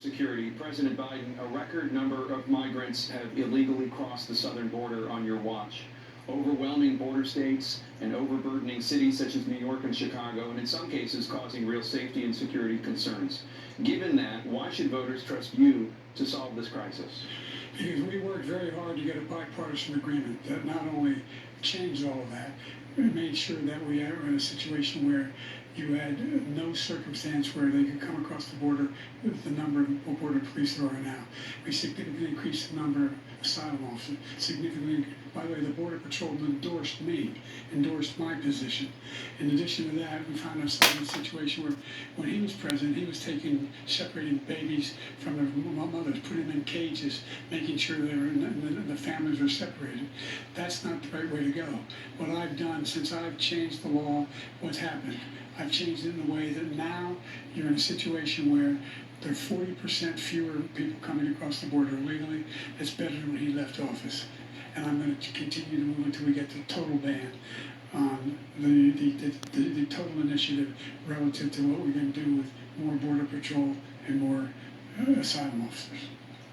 Security, President Biden, a record number of migrants have illegally crossed the southern border on your watch. Overwhelming border states and overburdening cities such as New York and Chicago, and in some cases causing real safety and security concerns. Given that, why should voters trust you to solve this crisis? Because we worked very hard to get a bipartisan agreement that not only changed all of that, but made sure that we are in a situation where you had no circumstance where they could come across the border with the number of border police there are now. We significantly increased the number of asylum officers. Significantly, by the way, the Border Patrol endorsed my position. In addition to that, we found ourselves in a situation where when he was president, he was separating babies from their mothers, putting them in cages, making sure the families were separated. That's not the right way to go. What I've done since I've changed the law, what's happened? I've changed it in a way that now you're in a situation where there are 40% fewer people coming across the border illegally. That's better than when he left office. And I'm going to continue to move until we get the total ban on the total initiative relative to what we're going to do with more Border Patrol and more asylum officers.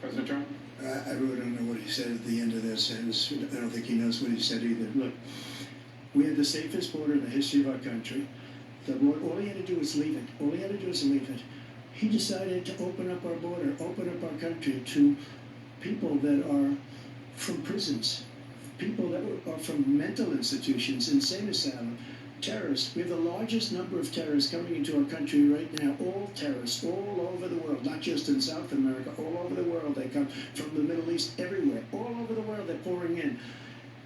President Trump? I really don't know what he said at the end of that sentence. I don't think he knows what he said either. Look, we had the safest border in the history of our country. All he had to do was leave it. All he had to do was leave it. He decided to open up our border, open up our country to people that are from prisons, people that are from mental institutions, insane asylum, terrorists. We have the largest number of terrorists coming into our country right now, all terrorists, all over the world, not just in South America, all over the world. They come from the Middle East, everywhere, all over the world they're pouring in.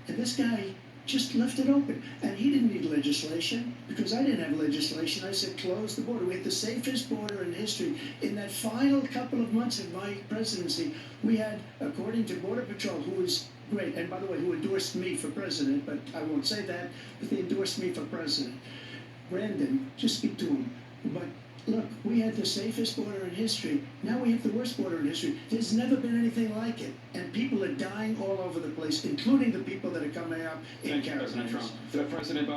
And this guy just left it open. And he didn't need legislation, because I didn't have legislation. I said, close the border. We had the safest border in history. In that final couple of months of my presidency, we had, according to Border Patrol, who was great, and by the way, who endorsed me for president, but I won't say that, but they endorsed me for president. Brandon, just speak to him. But look, we had the safest border in history. Now we have the worst border in history. There's never been anything like it. And people are dying all over the place, including the people that are coming up in Thank you, President caravans. Trump. President Biden.